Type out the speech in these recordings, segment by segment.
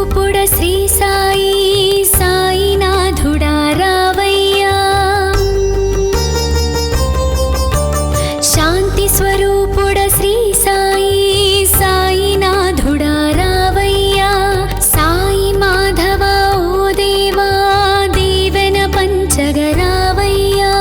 స్వరూపుడ శ్రీ సాయి సాయినాథుడా రావయ్యా శాంతి స్వరూపుడ శ్రీ సాయి సాయినాథుడా రావయ్యా సాయి మాధవ ఓ దేవా దీవెన పంచగరావయ్యా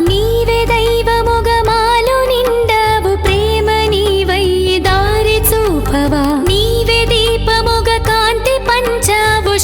నీవే దైవముగమాలు నిండవు ప్రేమ నీవై దారి చూపవా నీవే దీపముగ కాంతి పంచవు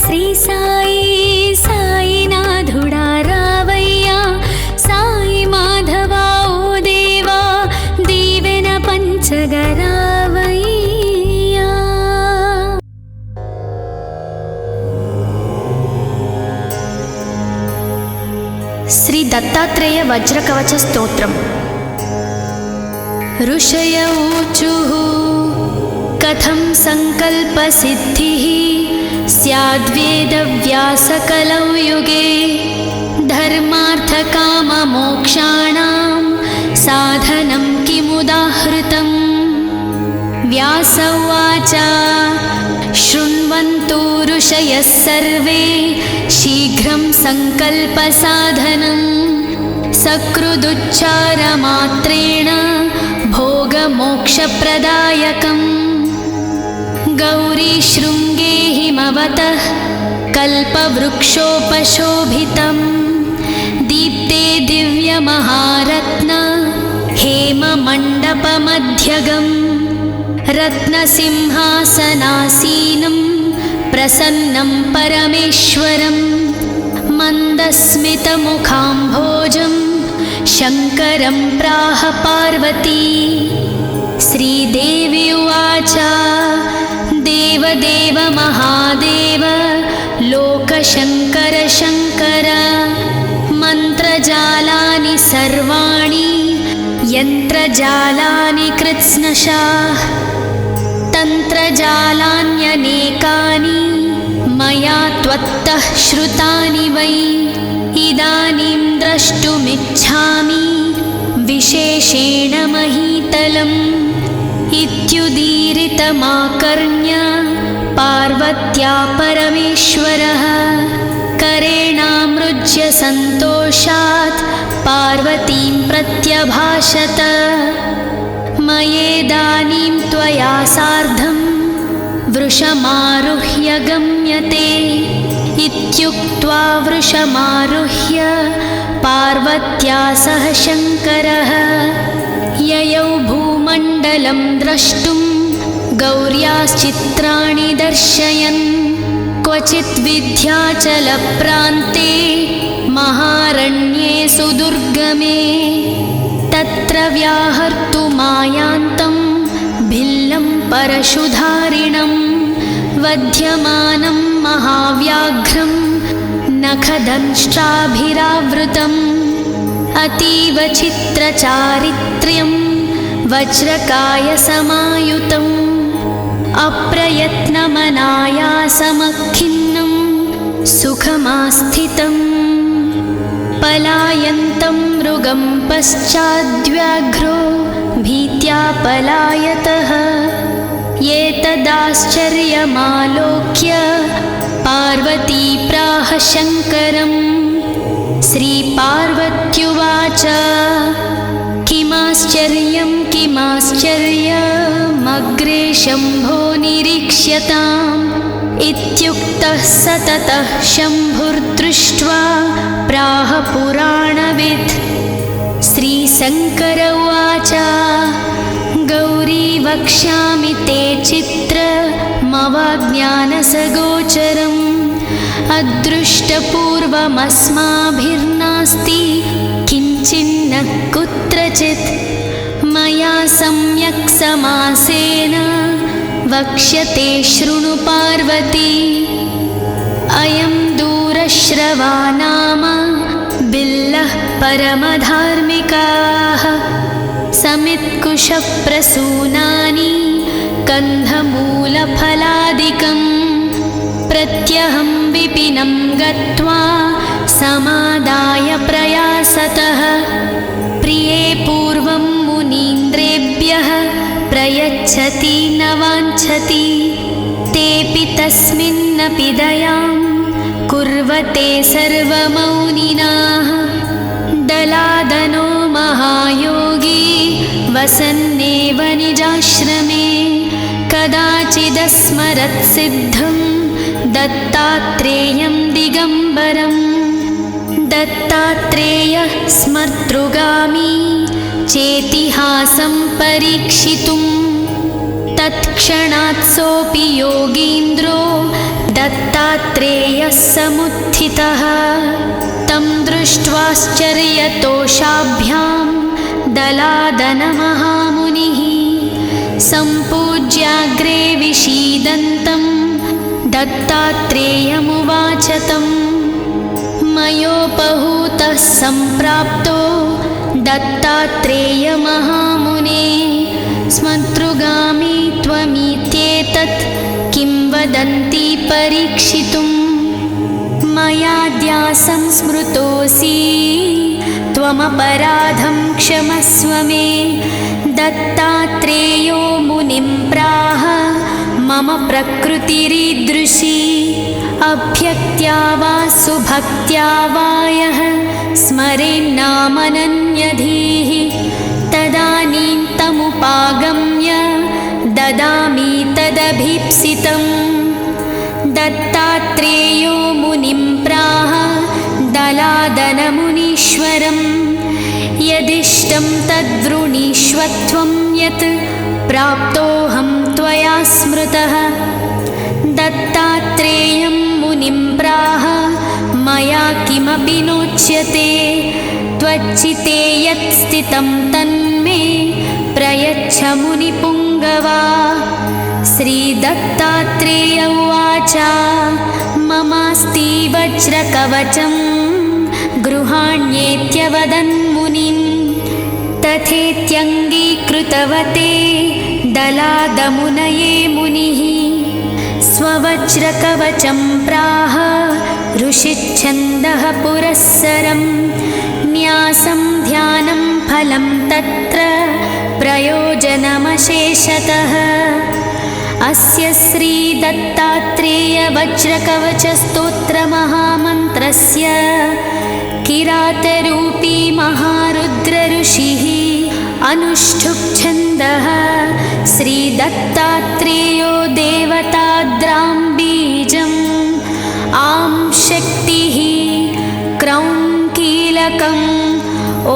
శ్రీ సాయి సాయినాథుడా రావయ్యా సాయి మాధవా ఓ దేవా దీవెన పంచగరావయ్యా. శ్రీ దత్తాత్రేయ వజ్రకవచ స్తోత్రం. ఋషయ ఊచుః కథం సంకల్పసిద్ధిః స్యాద్వేదవ్యాసకలౌ యుగే ధర్మార్థకామమోక్షాణాం సాధనం కిముదాహృతం. వ్యాస ఉవాచ శృణ్వంతు ఋషయः సర్వే శీఘ్రం సంకల్పసాధనం సకృదుచ్చారమాత్రేణ భోగమోక్షప్రదాయకం. గౌరీ శృంగే హిమవతః కల్పవృక్షోపశోభితం దీప్తే దివ్యమహారత్న హేమమండపమధ్యగం రత్నసింహాసనాసీనం ప్రసన్నం పరమేశ్వరం మందస్మితముఖాంభోజం శంకరం ప్రాహ పార్వతీ. శ్రీదేవి ఉవాచ దేవదేవ మహాదేవ లోకశంకర శంకర మంత్రజాలాని సర్వాణి యంత్రజాలాని కృత్స్నశాః తంత్రజాలాన్యనేకాని మయా త్వత్తః శ్రుతాని వై ఇదానీం ద్రష్టుమిచ్ఛామి విశేషేణ మహీతలం. ఇత్యుదీరితమాకర్ణ్య పార్వత్యా పరమేశ్వరः కరేణామృజ్య సంతోషాత్ పార్వతీం ప్రత్యభాషత. మయేదానీం త్వయా సార్ధం వృషమారుహ్య గమ్యతే ఇత్యుక్త్వా వృషమారుహ్య పార్వత్యా సహ శంకరः యయౌ భూమండలం ద్రష్టుం గౌర్యాశ్చిత్రాణి దర్శయన్ క్వచిత్ వింధ్యాచలప్రాంతే మహారణ్యే సుదుర్గమే తత్ర వ్యాహర్తుమాయాంతం భిల్లం పరశుధారిణం వధ్యమానం మహావ్యాఘ్రం నఖదంష్ట్రాభిరావృతం అతీవ చిత్రచారిత్ర్యం వజ్రకాయ సమాయుతం అప్రయత్నమనాయాసమఖిన్నం సుఖమాస్థితం పలాయంతం మృగం పశ్చాద్వ్యాఘ్రో భీత్యా పలాయతః ఏతదాశ్చర్యమాలోక్య పార్వతీ ప్రాహ శంకరం. శ్రీపార్వత్యువాచ కిమాశ్చర్యం కిమాశ్చర్యమగ్రే శంభో నిరీక్ష్యతాం ఇత్యుక్తః సతతః శంభుర్దృష్ట్వా ప్రాహ పురాణవిద్. శ్రీశంకర ఉవాచ గౌరీ వక్ష్యామి తే చిత్రమవాజ్ఞానసగోచరం అదృష్టపూర్వమస్మాభిర్నాస్తి కించిన్న కుత్రచిత్ మయా సమ్యక్ సమాసేన వక్ష్యతే శృణు పార్వతీ. అయం దూరశ్రవా నామ బిల్లః పరమధార్మికాః సమిత్కుశః ప్రసూనాని కంధమూలఫలాదికం ప్రత్యహం విపినం గత్వా సమాదాయ ప్రయాసతః ప్రియే పూర్వం మునీంద్రేభ్యః ప్రయచ్చతి న వాంఛతి తేపి తస్మిన్నపి దయాం కుర్వతే సర్వమౌనినాః. దలాదనో మహాయోగి వసన్నేవ నిజాశ్రమే కదాచిదస్మరత్ సిద్ధం దత్తాత్రేయం దిగంబరం. దత్తాత్రేయః స్మర్తృగామి చేతిహాసం పరీక్షితుం తత్క్షణాత్ సోపి యోగీంద్రో దత్తాత్రేయ दत्तात्रेयः समुत्थितः तं दृष्ट्वाश्चर्यतोषाभ्यां दलादनमहामुनिः सम्पूज्याग्रे विषीदन्तं दत्तात्रेयमुवाच तं मयोपहूतः सम्प्राप्तो दत्तात्रेयमहामुने स्मतृगामी त्वमित्येतत् किं वदन्ति परीक्षितुं मयाद्यासं स्मृतोऽसि त्वमपराधं क्षमस्व मे दत्तात्रेयो मुनिं प्राह मम प्रकृतिरीदृशी अभ्यक्त्या वा सुभक्त्या वा यः स्मरेन्नामनन्यधीः तदानीं तमुपागम्य ददामि तदभीप्सितं दत्तात्रेयो मुनिं प्राह दलादनमुनीश्वरं यदिष्टं तद्वृणीष्वत्वं यत् प्राप्तोऽहं त्वया स्मृतः दत्तात्रेयं मुनिं प्राह मया किमपि नोच्यते त्वच्चिते यत् स्थितं तन्मे प्रयच्छ मुनिपुङ्गवा श्रीदत्तात्रेय उवाच ममास्ति वज्रकवचं गृहाण्येत्यवदन्मुनिं तथेत्यङ्गीकृतवते दलादमुनये मुनिः स्ववज्रकवचं प्राह ऋषिच्छन्दः पुरःसरं न्यासं ध्यानं फलं तत्र प्रयोजनमशेषतः अस्य श्रीदत्तात्रेयवज्रकवचस्तोत्रमहामन्त्रस्य किरातरूपी महारुद्रऋषिः अनुष्ठुप्-छन्दः श्रीदत्तात्रेयो देवताद्रां बीजम् आं शक्तिः क्रौं कीलकम्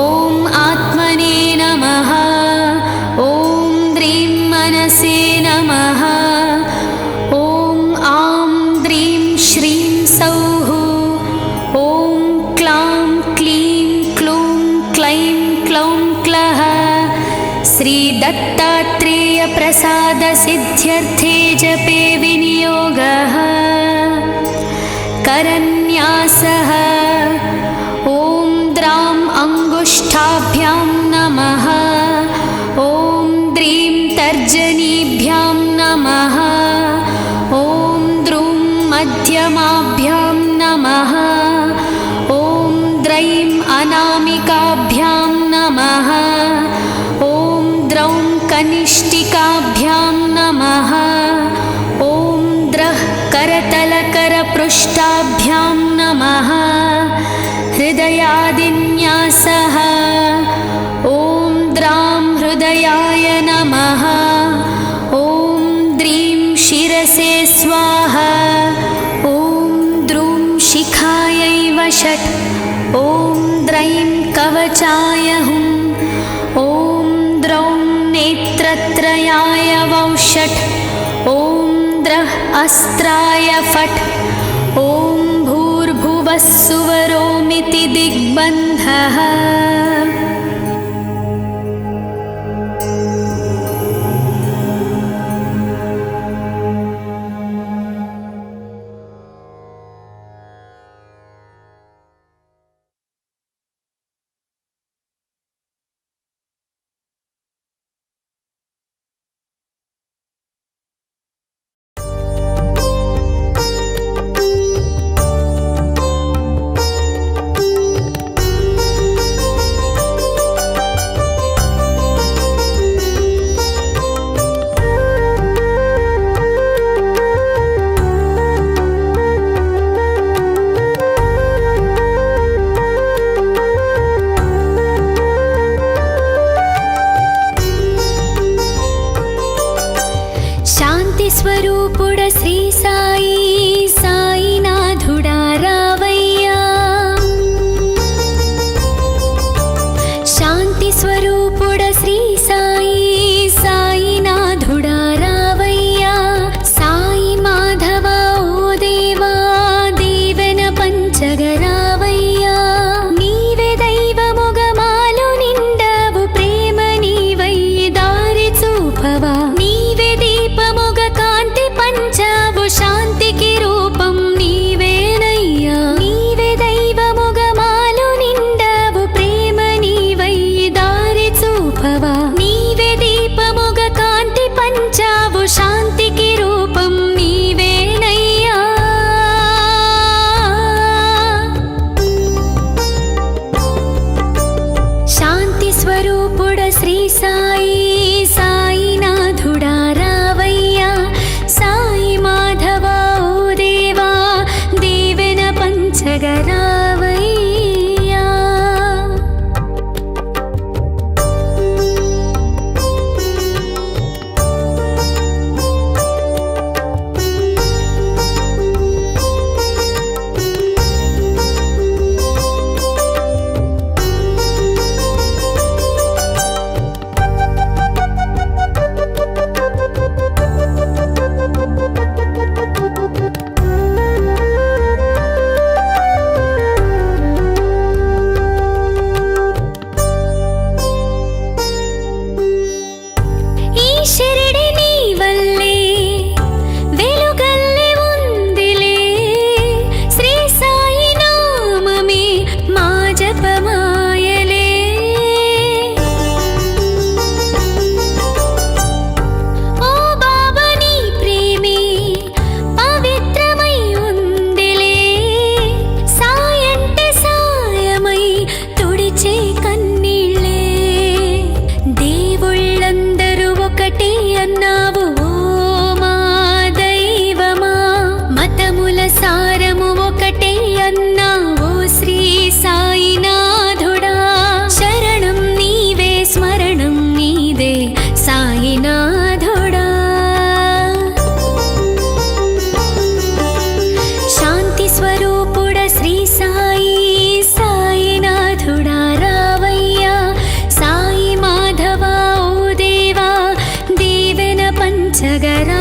ॐ आत्मने नमः ॐ द्रीं मनसे नमः ॐ आं द्रीं श्रीं सौः ॐ क्लां क्लीं क्लूं क्लैं क्लौं क्लः श्रीदत्तात्रेयप्रसादसिद्ध्यर्थे जपे विनियोगः करन्यासः ॐ द्रां अङ्गुष्ठाभ्यां नमः ॐ द्रीं तर्जनीभ्यां नमः ॐ द्रुं मध्यमाभ्यां नमः ॐ द्रैं अनामिकाभ्यां नमः ॐ द्रौं कनिष्ठिकाभ्यां नमः ॐ द्रः करतलकरपृष्ठाभ्यां नमः हृदयादिन्यासः ॐ द्रां हृदयाय नमः ॐ द्रीं शिरसे स्वाहा ॐ द्रुं शिखायै वषट् ॐ द्रैं कवचाय हुं ॐ द्रौं नेत्रत्रयाय वौषट् ॐ द्रः अस्त्राय फट् ॐ भूर्भुवः सुवरोमिति दिग्बन्धः సారము ఒకటే అన్నా ఓ శ్రీ సాయినాథుడా. శరణం నీవే స్మరణం నీదే సాయినాథుడా. శాంతి స్వరూపుడ శ్రీ సాయి సాయినాథుడా రావయ్యా. సాయి మాధవ ఓ దేవా దీవెన పంచగరావయ్యా.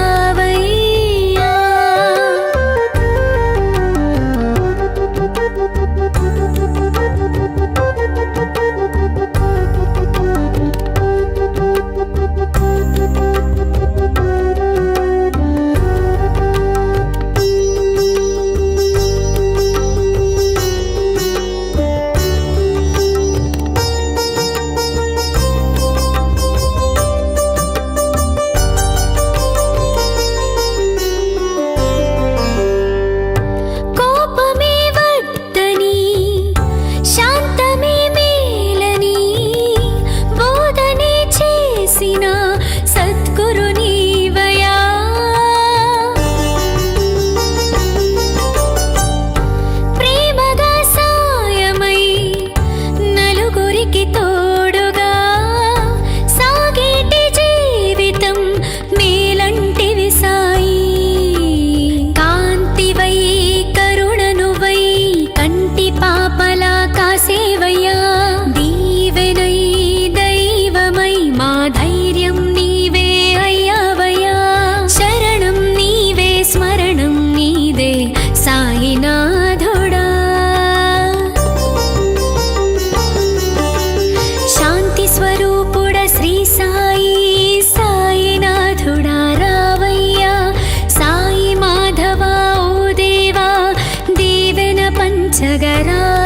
కోపమే వద్దని శాంతమే మేలని బోధనే చేసిన సద్గురు నీవయా. ప్రేమగా సాయమై నలుగురికి తోడుగా సాగేటి జీవితం మేలంటివి సాయి. కాంతివై కరుణనువై కంటి పాపలా కాసేవయ్యా. దీవెనై దైవమై మా ధైర్యం నీవే అయ్యావయ్యా. శరణం నీవే స్మరణం నీదే సాయినాథుడా. శాంతి స్వరూపుడ శ్రీ సాయి సాయినాథుడా రావయ్యా. సాయి మాధవ ఓ దేవా దీవెన పంచగరావయ్యా.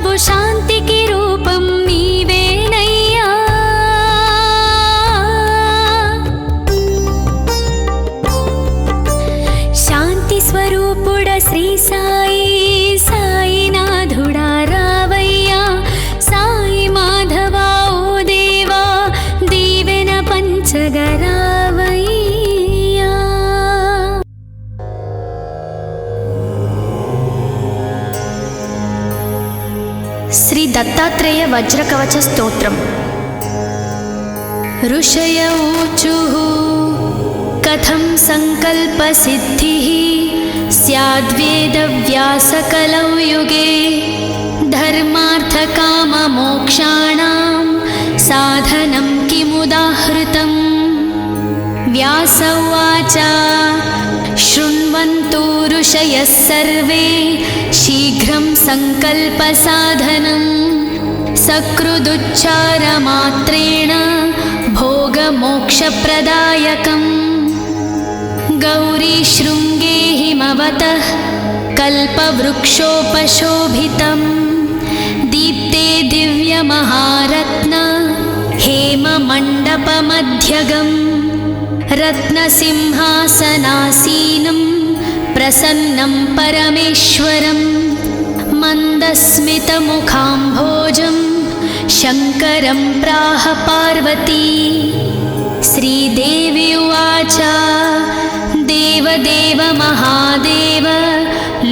చిరునవ్వు శాంతికి రూపం నీవేనయ్యా. శాంతి స్వరూపుడ శ్రీ సాయి సాయినాథుడా రావయ్యా. సాయి మాధవా ఓ దేవా దీవెన పంచగరావయ్యా. శ్రీ దత్తాత్రేయ వజ్రకవచ స్తోత్రం. ఋషయ ఊచుః కథం సంకల్పసిద్ధిః స్యాద్వేదవ్యాసకలౌ యుగే ధర్మార్థకామమోక్షాణాం సాధనం కిముదాహృతం. వ్యాస ఉవాచ శృణ్వంతు ఋషయః సర్వే శీఘ్రం సంకల్పసాధనం సకృదుచ్చారమాత్రేణ భోగమోక్షప్రదాయకం. గౌరీశృంగే హిమవతః కల్పవృక్షోపశోభితం దీప్తే దివ్యమహారత్న హేమమండపమధ్యగం రత్నసింహాసనాసీనం ప్రసన్నం పరమేశ్వరం మందస్మితముఖాంభోజం శంకరం ప్రాహ పార్వతీ. శ్రీదేవి ఉవాచ దేవదేవ మహాదేవ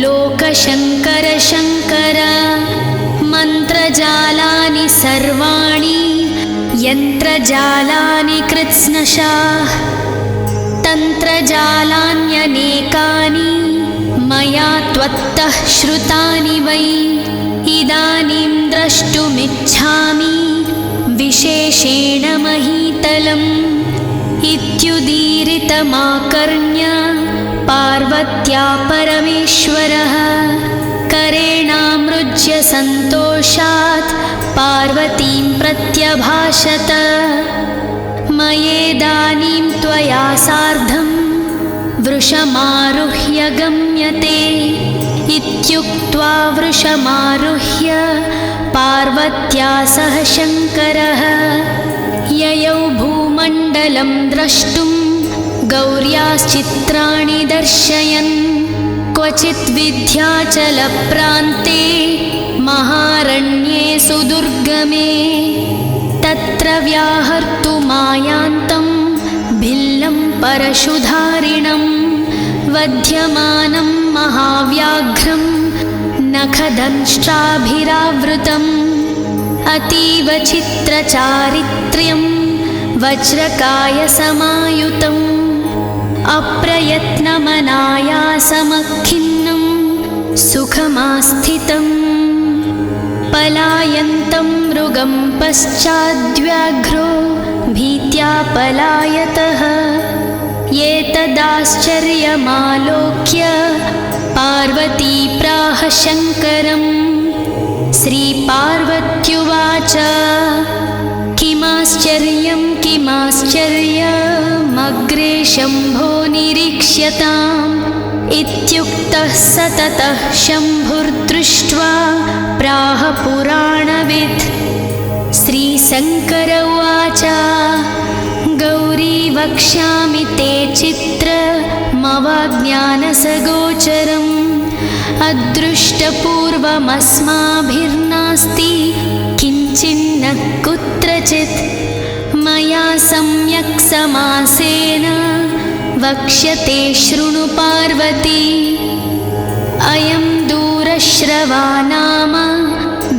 లోకశంకర శంకర మంత్రజాలాని సర్వాణి యంత్రజాలాని కృత్స్నశాః తంత్రజాలాన్యనేకాని మయా త్వత్తః శ్రుతాని వై ఇదానీం ద్రష్టుమిచ్ఛామి విశేషేణ మహీతలం. ఇత్యుదీరితమాకర్ణ్య పార్వత్యా పరమేశ్వరః కరేణామృజ్య సంతోషాత్ పార్వతీం ప్రత్యభాషత. మయేదానీం త్వయా సార్ధం వృషమారుహ్య గమ్యతే. ఇత్యుక్త్వా వృషమారుహ్య పార్వత్యా సహ శంకరః యయౌ భూమండలం ద్రష్టుం గౌర్యాశ్చిత్రాణి దర్శయన్ క్వచిత్ వింధ్యాచలప్రాంతే మహారణ్యే సుదుర్గమే తత్ర వ్యాహర్తుమాయాంతం భిల్లం పరశుధారిణం వధ్యమానం మహావ్యాఘ్రం నఖదంష్ట్రాభిరావృతం. అతీవ చిత్రచారిత్ర్యం వజ్రకాయ సమాయుతం అప్రయత్నమనాయాసమఖిన్నం సుఖమాస్థితం. పలాయంతం మృగం పశ్చాద్వ్యాఘ్రో భీత్యా పలాయతః ఏతదాశ్చర్యమాలోక్య పార్వతీ ప్రాహ శంకరం. శ్రీపార్వత్యువాచ కిమాశ్చర్యం కిమాశ్చర్యమగ్రే శంభో నిరీక్ష్యతాం. ఇత్యుక్తః సతతః శంభుర్దృష్ట్వా ప్రాహ పురాణవిద్. శ్రీశంకర ఉవాచ గౌరీ వక్ష్యామి తే చిత్రమవాజ్ఞానసగోచరం అదృష్టపూర్వమస్మాభిర్నాస్తి కించిన్న కుత్రచిత్. మయా సమ్యక్ సమాసేన వక్ష్యతే శృణు పార్వతీ. అయం దూరశ్రవా నామ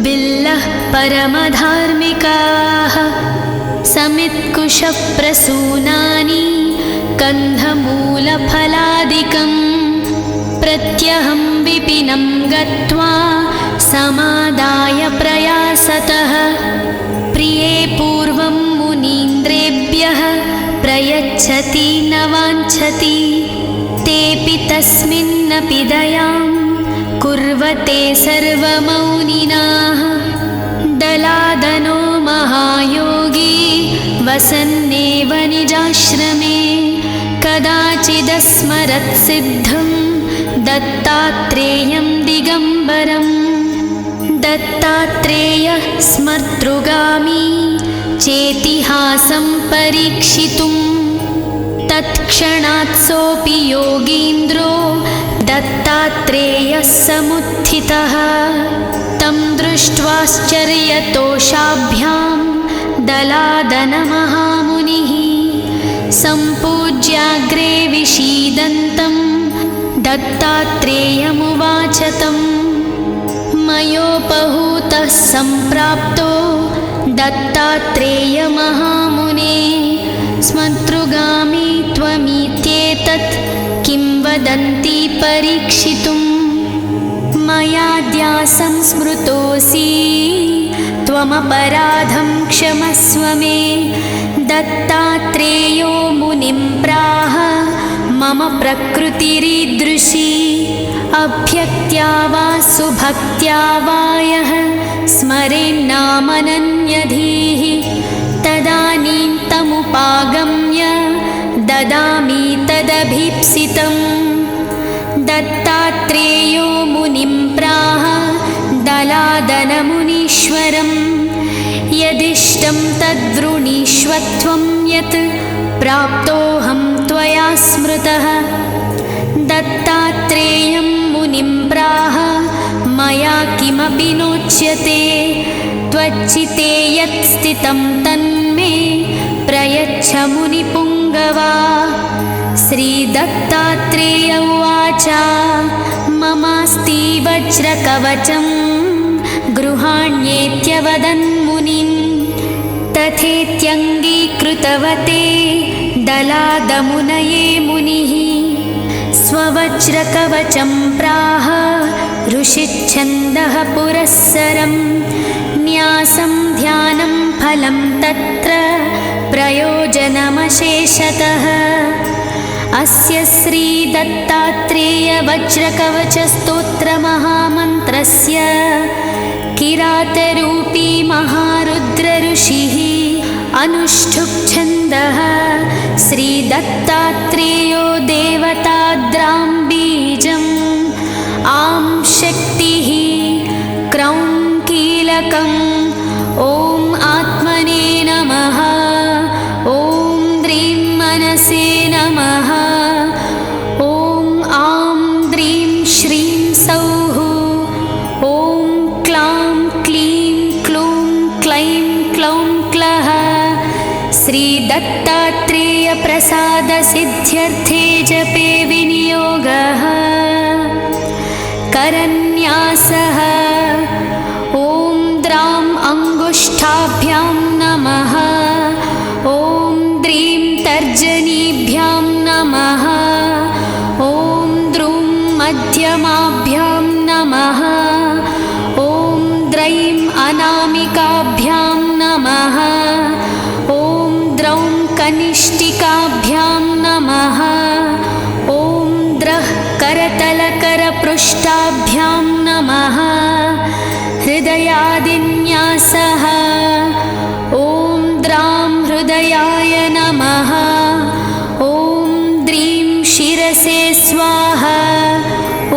బిల్లః పరమధార్మికాః సమిత్కుశః ప్రసూనాని కంధమూలఫలాదికం. ప్రత్యహం విపినం గత్వా సమాదాయ ప్రయాసతః. ప్రియే పూర్వం మునీంద్రేభ్యః ప్రయచ్చతి న వాంఛతి. తేపి తస్మిన్నపి దయాం కుర్వతే సర్వమౌనినాః. దలాదనో మహాయోగి వసన్నేవ నిజాశ్రమే కదాచిదస్మరత్ సిద్ధం దత్తాత్రేయం దిగంబరం. दत्तात्रेयः स्मर्तृगामी चेतिहासं परीक्षितुं तत्क्षणात् सोऽपि योगीन्द्रो दत्तात्रेयः समुत्थितः। तं दृष्ट्वाश्चर्यतोषाभ्यां दलादनमहामुनिः सम्पूज्याग्रे विषीदन्तं दत्तात्रेयमुवाच तं। मयोपहूतः सम्प्राप्तो दत्तात्रेयमहामुने स्मर्तृगामी त्वमित्येतत् किं वदन्ति परीक्षितुं। मयाद्यासं स्मृतोऽसि त्वमपराधं क्षमस्व मे। दत्तात्रेयो मुनिं प्राह मम प्रकृतिरीदृशी अभ्यक्त्या वा सुभक्त्या वा यः स्मरेन्नामनन्यधीः तदानीं तमुपागम्य ददामि तदभीप्सितम्। दत्तात्रेयो मुनिं प्राह दलादनमुनीश्वरम् यदिष्टं तद्वृणीष्वत्वं यत् प्राप्तोऽहं त्वया स्मृतः। दत्तात्रेयं मुनिं प्राह मया किमपि नोच्यते त्वच्चिते यत् स्थितं तन्मे प्रयच्छ मुनिपुङ्गवा। श्रीदत्तात्रेय उवाच ममास्ति वज्रकवचं गृहाण्येत्यवदन्मुनिं तथेत्यङ्गीकृतवते दलादमुनये मुनिः। स्ववज्रकवचं प्राह ऋषिच्छन्दः पुरःसरं न्यासं ध्यानं फलं तत्र प्रयोजनमशेषतः। अस्य श्रीदत्तात्रेयवज्रकवचस्तोत्रमहामन्त्रस्य किरातरूपी महारुद्रऋषिः अनुष्ठुप् श्रीदत्तात्रेयो देवताद्रां बीजम् आं शक्तिः क्रौं कीलकम् ॐ आत्मने नमः। ॐ द्रीं मनसे नमः। ॐ आं द्रीं श्रीं सौः। ॐ क्लां क्लीं क्लूं क्लैं क्लौं क्लः। श्रीदत्तात्रेयप्रसादसिद्ध्यर्थे जपे विनियोगः करन्यासः। ॐ द्रां अङ्गुष्ठाभ्यां नमः। ॐ द्रीं तर्जनीभ्यां नमः। ॐ द्रुं मध्यमाभ्यां नमः। ॐ द्रैं अनामिकाभ्यां नमः। ॐ द्रौं कनिष्ठिकाभ्यां नमः। ॐ द्रः करतलकरपृष्ठाभ्यां नमः। हृदयादिन्यासः। ॐ द्रां हृदयाय नमः। ॐ द्रीं शिरसे स्वाहा।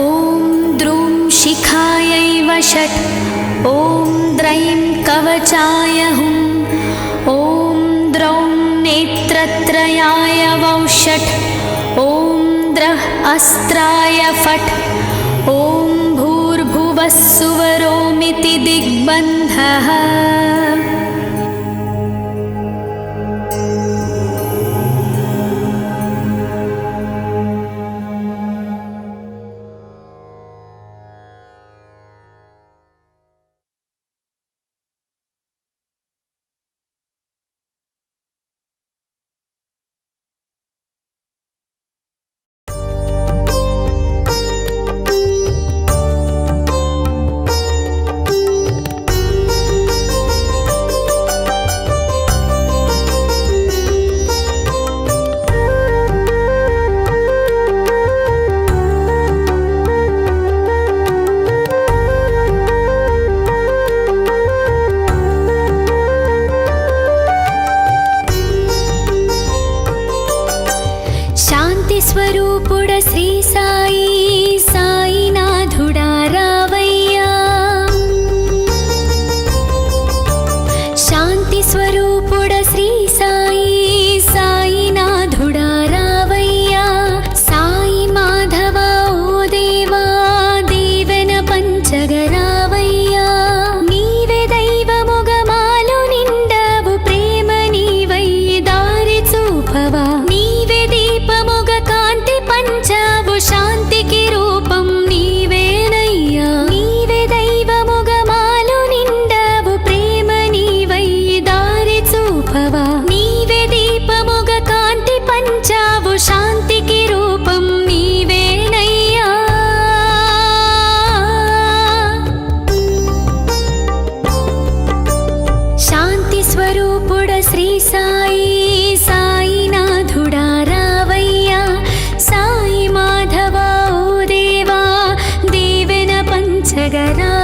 ॐ द्रुं शिखायै वषट्। ॐ द्रैं कवचाय हुम्। ॐ द्रौं नेत्रत्रयाय वौषट्। ॐ द्रः अस्त्राय फट्। ॐ भूर्भुवः सुवरोमिति दिग्बन्धः। సాయి సాయినాథుడా రావయ్యా, సాయి మాధవా ఓ దేవా, దీవెన పంచగరావయ్యా.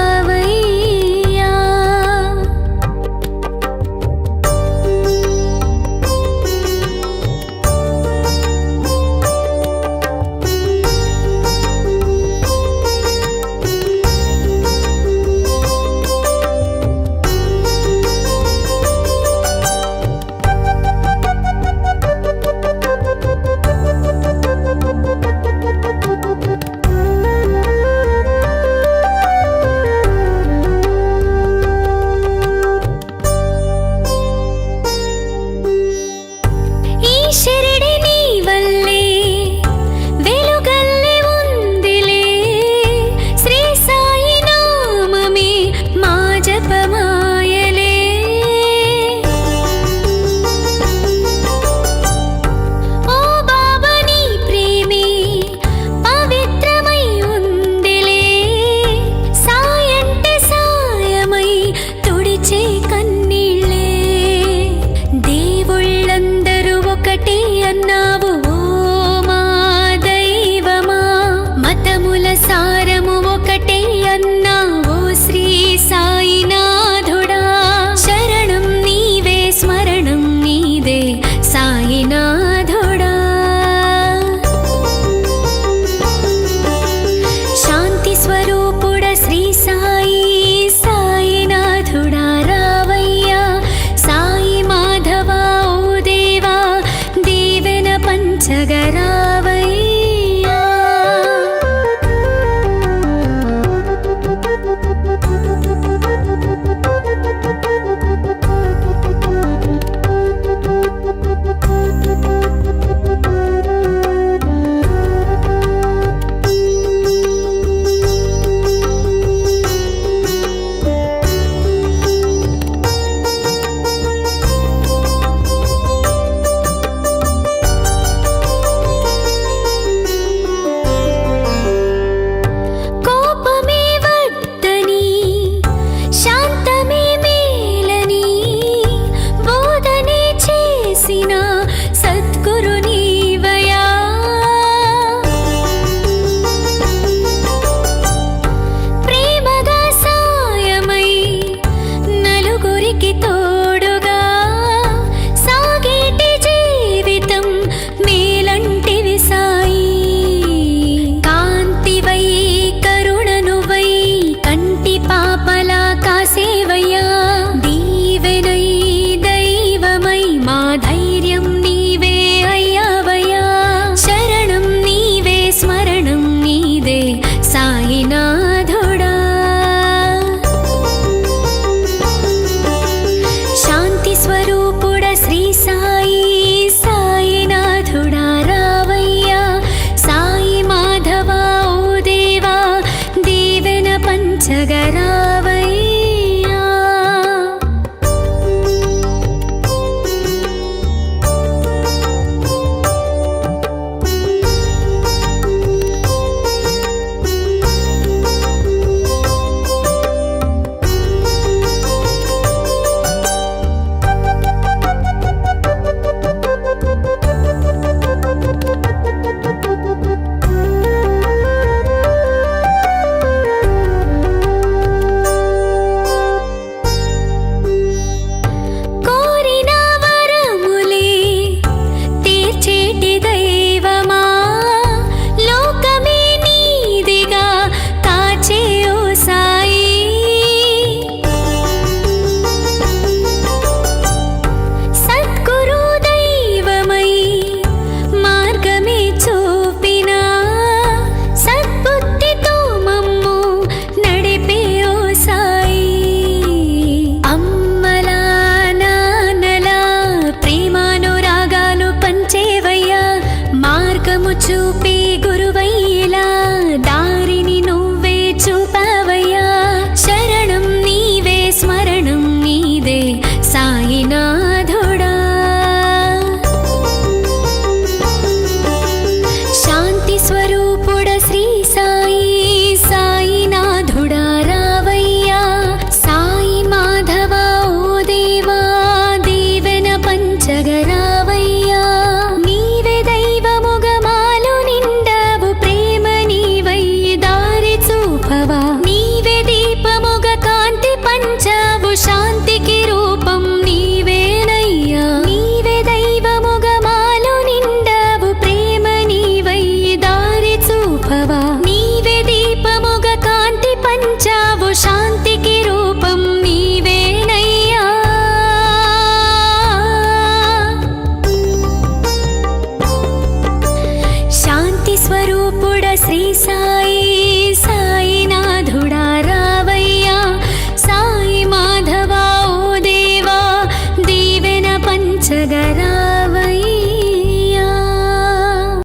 స్వరూపుడ శ్రీ సాయి